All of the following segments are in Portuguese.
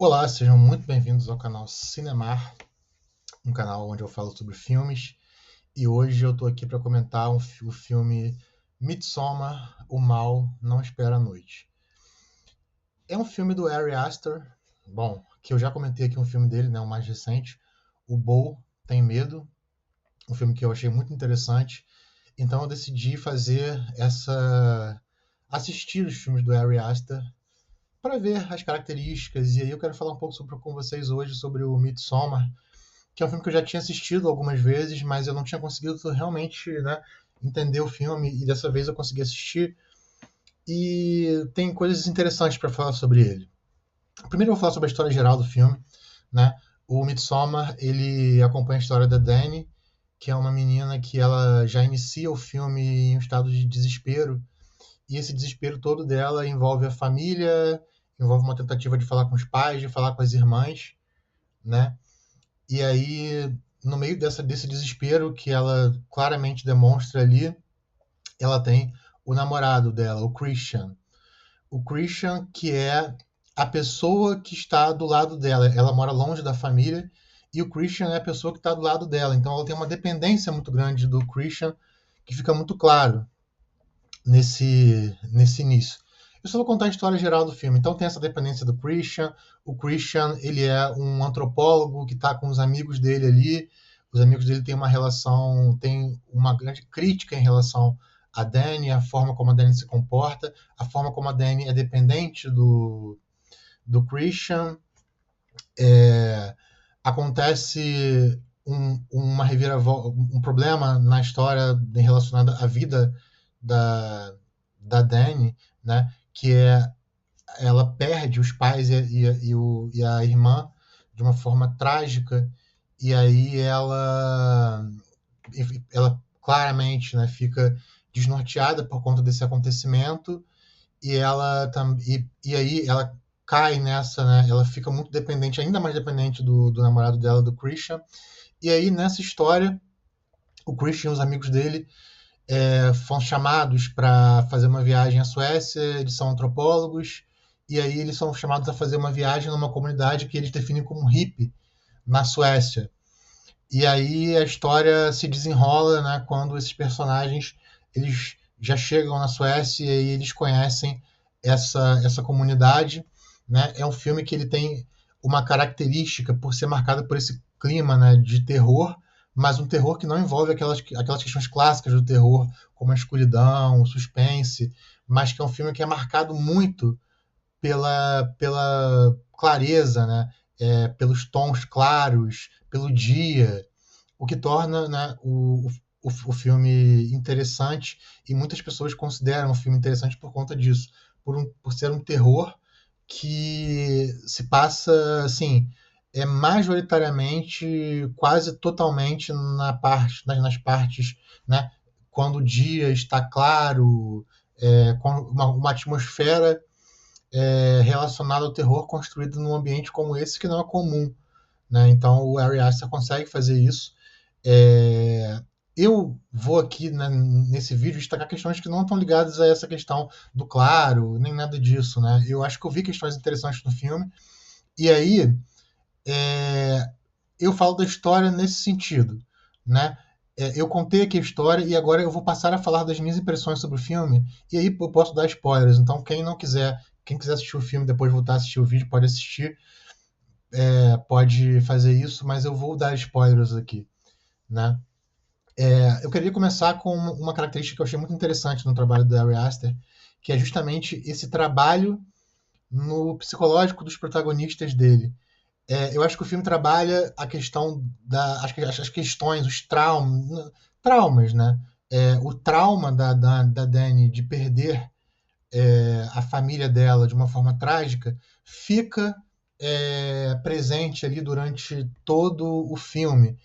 Olá, sejam muito bem-vindos ao canal Cinemar, um canal onde eu falo sobre filmes. E hoje eu estou aqui para comentar o filme Midsommar, O Mal Não Espera a Noite. É um filme do Ari Aster, bom, que eu já comentei aqui um filme dele, né, o mais recente, O Bo Tem Medo, um filme que eu achei muito interessante. Então eu decidi assistir os filmes do Ari Aster para ver as características. E aí eu quero falar um pouco com vocês hoje sobre o Midsommar, que é um filme que eu já tinha assistido algumas vezes, mas eu não tinha conseguido realmente, né, entender o filme, e dessa vez eu consegui assistir, e tem coisas interessantes para falar sobre ele. Primeiro eu vou falar sobre a história geral do filme, né? O Midsommar, ele acompanha a história da Dani, que é uma menina que ela já inicia o filme em um estado de desespero, e esse desespero todo dela envolve a família, envolve uma tentativa de falar com os pais, de falar com as irmãs, né? E aí, no meio desse desespero que ela claramente demonstra ali, ela tem o namorado dela, o Christian. O Christian, que é a pessoa que está do lado dela. Ela mora longe da família e o Christian é a pessoa que está do lado dela. Então ela tem uma dependência muito grande do Christian, que fica muito claro nesse início. Eu só vou contar a história geral do filme. Então tem essa dependência do Christian. O Christian, ele é um antropólogo que está com os amigos dele ali. Os amigos dele têm uma grande crítica em relação a Dani, a forma como a Dani se comporta, a forma como a Dani é dependente do Christian. Acontece um problema na história relacionado à vida da, da Dani, né? Que é ela perde os pais e a irmã de uma forma trágica, e aí ela claramente, né, fica desnorteada por conta desse acontecimento, e aí ela cai nessa, né, ela fica muito dependente, ainda mais dependente do namorado dela, do Christian, e aí nessa história o Christian e os amigos dele foram chamados para fazer uma viagem à Suécia, eles são antropólogos, e aí eles são chamados a fazer uma viagem numa comunidade que eles definem como hippie, na Suécia. E aí a história se desenrola, né, quando esses personagens eles já chegam na Suécia e eles conhecem essa comunidade. Né? É um filme que ele tem uma característica por ser marcado por esse clima, né, de terror, mas um terror que não envolve aquelas questões clássicas do terror, como a escuridão, o suspense, mas que é um filme que é marcado muito pela clareza, né, pelos tons claros, pelo dia, o que torna, né, o filme interessante, e muitas pessoas consideram o filme interessante por conta disso, por ser um terror que se passa, assim, majoritariamente, quase totalmente nas partes, né, quando o dia está claro, com uma atmosfera relacionada ao terror construída num ambiente como esse, que não é comum. Né? Então o Ari Aster consegue fazer isso. É, eu vou aqui, né, nesse vídeo, destacar questões que não estão ligadas a essa questão do claro, nem nada disso. Né? Eu acho que eu vi questões interessantes no filme, e aí eu falo da história nesse sentido. Né? Eu contei aqui a história e agora eu vou passar a falar das minhas impressões sobre o filme, e aí eu posso dar spoilers. Então quem quiser assistir o filme depois voltar a assistir o vídeo, pode assistir, pode fazer isso, mas eu vou dar spoilers aqui. Né? Eu queria começar com uma característica que eu achei muito interessante no trabalho do Ari Aster, que é justamente esse trabalho no psicológico dos protagonistas dele. Eu acho que o filme trabalha a questão as questões, os traumas, né? O trauma da Dani de perder a família dela de uma forma trágica fica presente ali durante todo o filme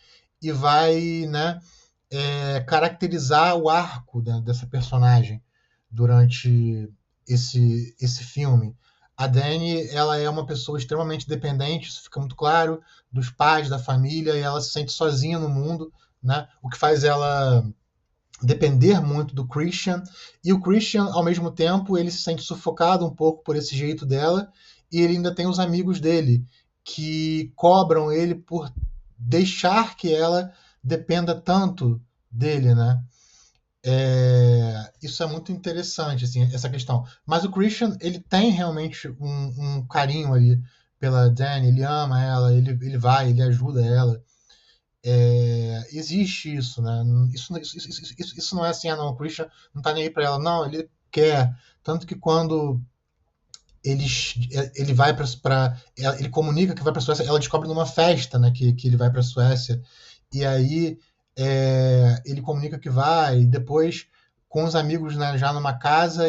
e vai, né, caracterizar o arco, né, dessa personagem durante esse filme. A Dani, ela é uma pessoa extremamente dependente, isso fica muito claro, dos pais, da família, e ela se sente sozinha no mundo, né? O que faz ela depender muito do Christian, e o Christian, ao mesmo tempo, ele se sente sufocado um pouco por esse jeito dela, e ele ainda tem os amigos dele, que cobram ele por deixar que ela dependa tanto dele, né? Isso é muito interessante, assim, essa questão. Mas o Christian, ele tem realmente um carinho ali pela Dani, ele ama ela, ele vai, ele ajuda ela. Existe isso, né? Isso não é assim, ah, não, o Christian não tá nem aí pra ela, não, ele quer. Tanto que quando ele vai para ele comunica que vai para Suécia, ela descobre numa festa, né, que ele vai para Suécia, e aí ele comunica que vai, e depois com os amigos, né, já numa casa,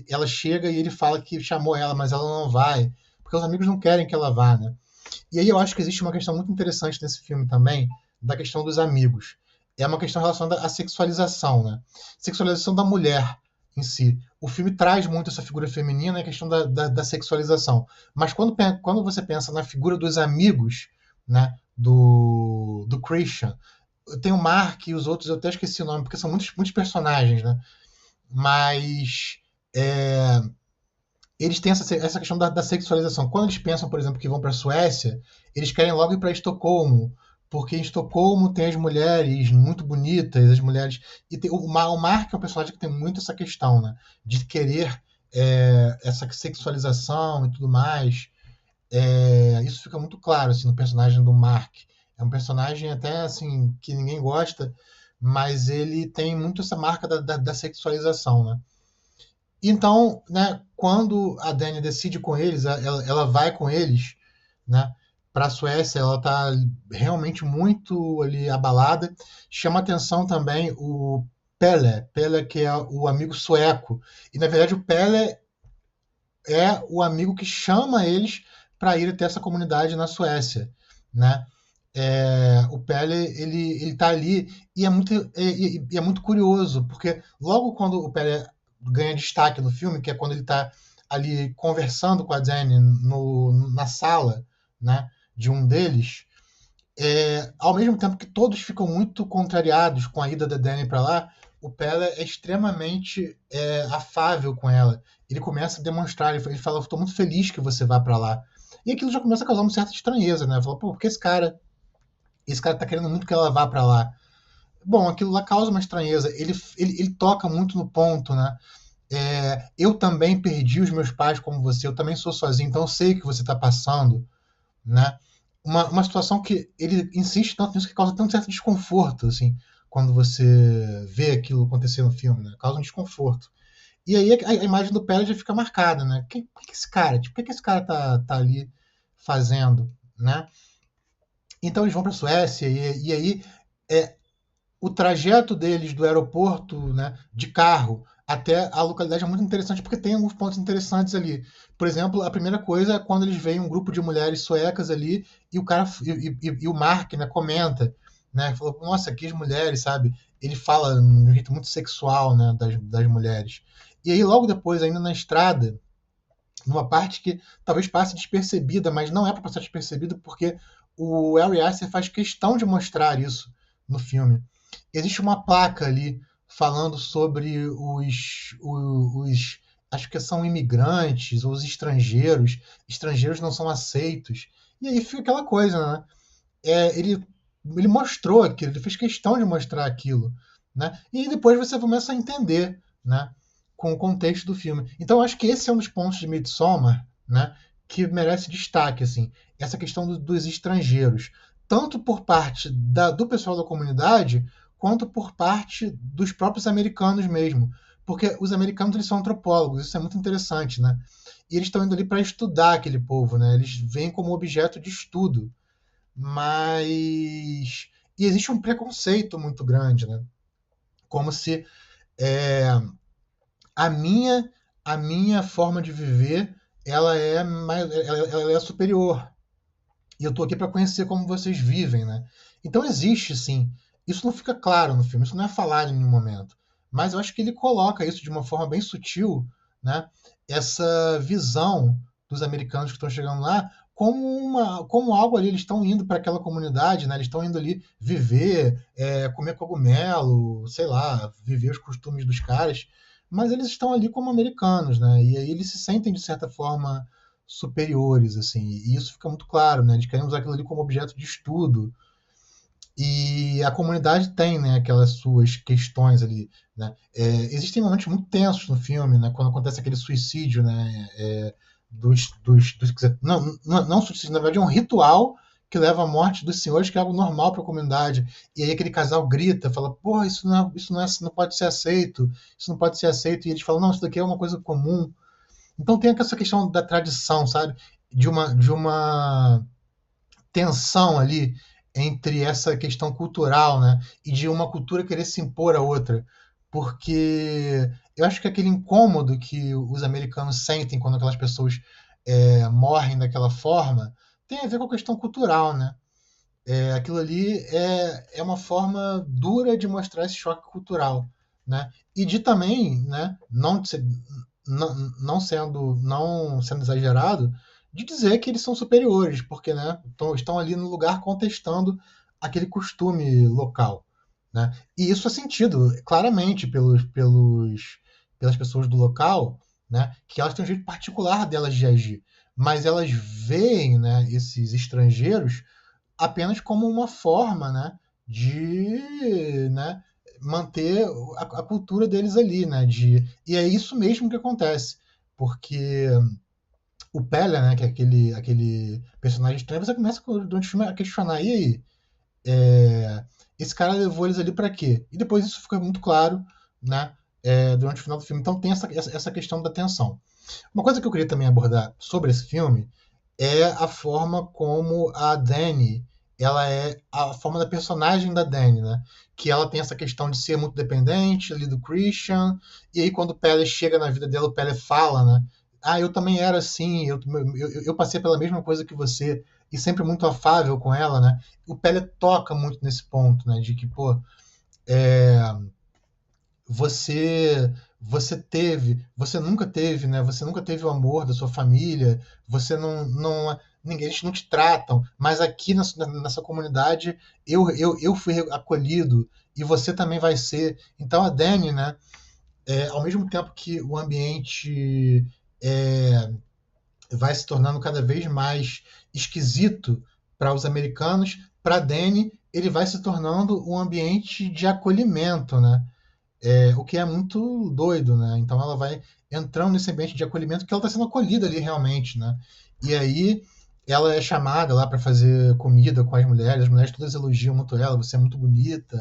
ela chega e ele fala que chamou ela, mas ela não vai, porque os amigos não querem que ela vá, né? E aí eu acho que existe uma questão muito interessante nesse filme também, da questão dos amigos. É uma questão relacionada à sexualização, né? Sexualização da mulher em si. O filme traz muito essa figura feminina e a questão da sexualização. Mas quando você pensa na figura dos amigos, né, do Christian, tem o Mark e os outros, eu até esqueci o nome, porque são muitos personagens, né? Mas é, eles têm essa questão da sexualização. Quando eles pensam, por exemplo, que vão para a Suécia, eles querem logo ir para Estocolmo, porque em Estocolmo tem as mulheres muito bonitas, as mulheres. E tem, o Mark é um personagem que tem muito essa questão, né? De querer essa sexualização e tudo mais. Isso fica muito claro assim, no personagem do Mark. É um personagem até assim que ninguém gosta, mas ele tem muito essa marca da sexualização, né? Então, né, quando a Dani decide com eles, ela vai com eles, né, para a Suécia, ela está realmente muito ali abalada. Chama atenção também o Pelle, que é o amigo sueco. E na verdade o Pelle é o amigo que chama eles para ir até essa comunidade na Suécia, né? O Pelle ele tá ali e é muito curioso porque logo quando o Pelle ganha destaque no filme, que é quando ele está ali conversando com a Dani na sala, né, de um deles, ao mesmo tempo que todos ficam muito contrariados com a ida da Dani para lá, o Pella é extremamente afável com ela. Ele começa a demonstrar, ele fala, estou muito feliz que você vá para lá. E aquilo já começa a causar uma certa estranheza, né? Fala, pô, por que esse cara tá querendo muito que ela vá para lá? Bom, aquilo lá causa uma estranheza. Ele toca muito no ponto, né? Eu também perdi os meus pais como você, eu também sou sozinho, então eu sei o que você está passando, né? Uma situação que ele insiste tanto nisso que causa tanto certo desconforto, assim, quando você vê aquilo acontecer no filme, né? Causa um desconforto. E aí a imagem do Pérez já fica marcada, né? O que esse cara, tipo, o que esse cara tá ali fazendo, né? Então eles vão para a Suécia e aí é, o trajeto deles do aeroporto, né, de carro até a localidade é muito interessante porque tem alguns pontos interessantes ali. Por exemplo, a primeira coisa é quando eles veem um grupo de mulheres suecas ali e o cara e o Mark, né, comenta, né, falou, nossa, que as mulheres, sabe? Ele fala de um jeito muito sexual, né, das mulheres. E aí logo depois, ainda na estrada, numa parte que talvez passe despercebida, mas não é para passar despercebida porque o Ari Aster faz questão de mostrar isso no filme. Existe uma placa ali falando sobre os acho que são imigrantes ou os estrangeiros. Estrangeiros não são aceitos. E aí fica aquela coisa, né? Ele mostrou aquilo, ele fez questão de mostrar aquilo, né? E depois você começa a entender, né? Com o contexto do filme. Então eu acho que esse é um dos pontos de Midsommar, né? Que merece destaque, assim, essa questão dos estrangeiros, tanto por parte do pessoal da comunidade, quanto por parte dos próprios americanos mesmo, porque os americanos eles são antropólogos, isso é muito interessante, né? E eles estão indo ali para estudar aquele povo, né? Eles vêm como objeto de estudo, mas e existe um preconceito muito grande, né? Como se é, a minha a minha forma de viver ela é superior e eu tô aqui para conhecer como vocês vivem, né? Então existe sim. Isso não fica claro no filme, isso não é falado em nenhum momento. Mas eu acho que ele coloca isso de uma forma bem sutil, né? Essa visão dos americanos que estão chegando lá como algo ali, eles estão indo para aquela comunidade, né? Eles estão indo ali viver, comer cogumelo, sei lá, viver os costumes dos caras, mas eles estão ali como americanos, né? E aí eles se sentem de certa forma superiores, assim, e isso fica muito claro, né, de querer usar aquilo ali como objeto de estudo, e a comunidade tem, né, aquelas suas questões ali, né, existem momentos muito tensos no filme, né, quando acontece aquele suicídio, né, não suicídio, na verdade é um ritual que leva à morte dos senhores, que é algo normal para a comunidade. E aí aquele casal grita, fala, porra, não pode ser aceito, isso não pode ser aceito. E eles falam, não, isso daqui é uma coisa comum. Então tem essa questão da tradição, sabe? De uma tensão ali entre essa questão cultural, né? E de uma cultura querer se impor a outra. Porque eu acho que aquele incômodo que os americanos sentem quando aquelas pessoas morrem daquela forma tem a ver com a questão cultural, né? Aquilo ali é uma forma dura de mostrar esse choque cultural, né? E de também, né, não sendo exagerado, de dizer que eles são superiores, porque, né, estão ali no lugar contestando aquele costume local, né? E isso é sentido claramente pelas pessoas do local, né, que elas têm um jeito particular delas de agir, mas elas veem, né, esses estrangeiros apenas como uma forma, né, de, né, manter a cultura deles ali, né, e é isso mesmo que acontece, porque o Pele, né, que é aquele personagem estranho, você começa durante o filme a questionar, e aí, esse cara levou eles ali para quê? E depois isso fica muito claro, né, durante o final do filme. Então tem essa questão da tensão. Uma coisa que eu queria também abordar sobre esse filme é a forma como a Dani, ela é a forma da personagem da Dani, né? Que ela tem essa questão de ser muito dependente ali do Christian, e aí quando o Pele chega na vida dela, o Pele fala, né? Ah, eu também era assim, eu passei pela mesma coisa que você, e sempre muito afável com ela, né? O Pele toca muito nesse ponto, né? De que, pô, é, você nunca teve, né? Você nunca teve o amor da sua família, você ninguém, eles não te tratam, mas aqui nessa comunidade eu fui acolhido e você também vai ser. Então a Dani, né? Ao mesmo tempo que o ambiente é, vai se tornando cada vez mais esquisito para os americanos, para Dani ele vai se tornando um ambiente de acolhimento, né? O que é muito doido, né? Então ela vai entrando nesse ambiente de acolhimento que ela está sendo acolhida ali realmente, né? E aí ela é chamada lá para fazer comida com as mulheres todas elogiam muito ela, você é muito bonita,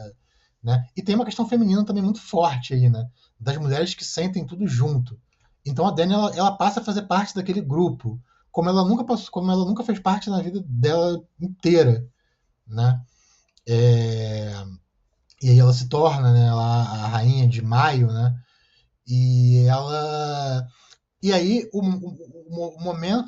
né? E tem uma questão feminina também muito forte aí, né? Das mulheres que sentem tudo junto. Então a Dani ela passa a fazer parte daquele grupo, como ela nunca fez parte na vida dela inteira, né? É, e aí ela se torna, né, a rainha de Maio, né? E ela. E aí o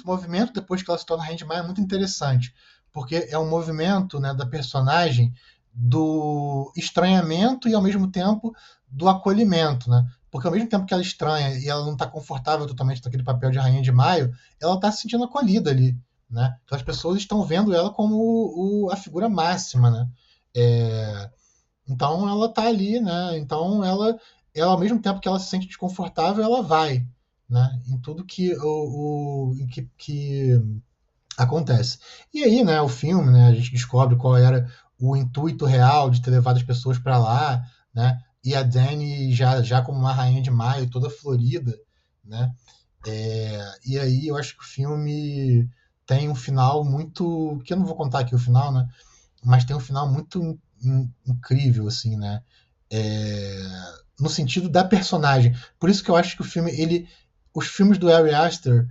movimento depois que ela se torna rainha de Maio é muito interessante, porque é um movimento, né, da personagem do estranhamento e ao mesmo tempo do acolhimento, né? Porque ao mesmo tempo que ela estranha e ela não está confortável totalmente naquele papel de rainha de Maio, ela está se sentindo acolhida ali, né? Então as pessoas estão vendo ela como a figura máxima, né? É, então ela tá ali, né? Então ela ao mesmo tempo que ela se sente desconfortável, ela vai, né? Em tudo que acontece. E aí, né? O filme, né? A gente descobre qual era o intuito real de ter levado as pessoas para lá, né? E a Dani já como uma rainha de maio, toda florida, né? E aí eu acho que o filme tem um final muito, que eu não vou contar aqui o final, né? Mas tem um final muito incrível, assim, né? No sentido da personagem. Por isso que eu acho que os filmes do Ari Aster,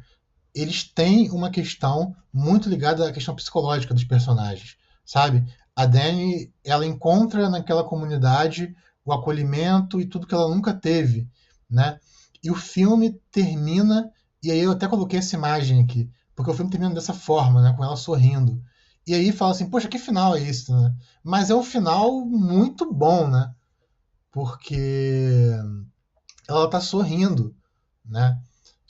eles têm uma questão muito ligada à questão psicológica dos personagens, sabe? A Dani, ela encontra naquela comunidade o acolhimento e tudo que ela nunca teve, né? E o filme termina, e aí eu até coloquei essa imagem aqui, porque o filme termina dessa forma, né? Com ela sorrindo. E aí fala assim, poxa, que final é esse, né? Mas é um final muito bom, né? Porque ela tá sorrindo, né?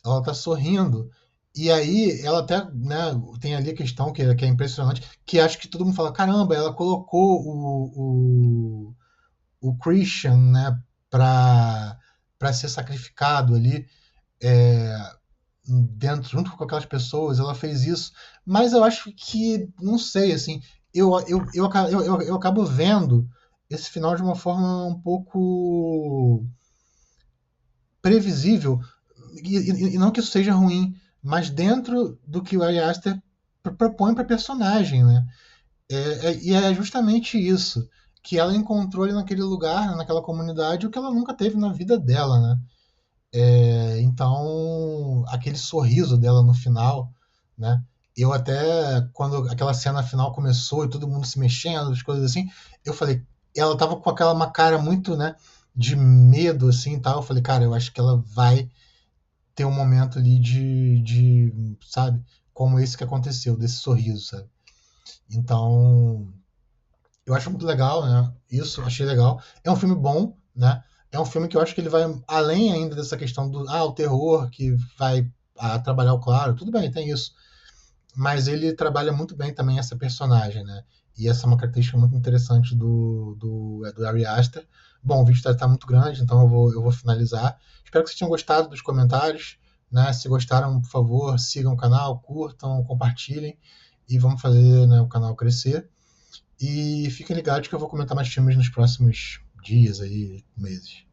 Ela tá sorrindo. E aí ela até, né, tem ali a questão que é impressionante, que acho que todo mundo fala, caramba, ela colocou o Christian, né, para ser sacrificado ali, é, dentro, junto com aquelas pessoas, ela fez isso, mas eu acho que, não sei, assim, eu acabo vendo esse final de uma forma um pouco previsível, e não que isso seja ruim, mas dentro do que o Ari Aster propõe para personagem, né? E é justamente isso, que ela encontrou ali naquele lugar, naquela comunidade, o que ela nunca teve na vida dela, né? Então, aquele sorriso dela no final, né? Eu até, quando aquela cena final começou e todo mundo se mexendo, as coisas assim, eu falei, ela tava com aquela uma cara muito, né, de medo, assim, e tal. Eu falei, cara, eu acho que ela vai ter um momento ali sabe, como esse que aconteceu, desse sorriso, sabe? Então, eu acho muito legal, né? Isso, achei legal. É um filme bom, né? É um filme que eu acho que ele vai além ainda dessa questão do o terror que vai trabalhar o claro, tudo bem, tem isso. Mas ele trabalha muito bem também essa personagem, né? E essa é uma característica muito interessante do Ari Aster. Bom, o vídeo está muito grande, então eu vou finalizar. Espero que vocês tenham gostado dos comentários, né? Se gostaram, por favor, sigam o canal, curtam, compartilhem e vamos fazer, né, o canal crescer. E fiquem ligados que eu vou comentar mais filmes nos próximos dias aí, meses.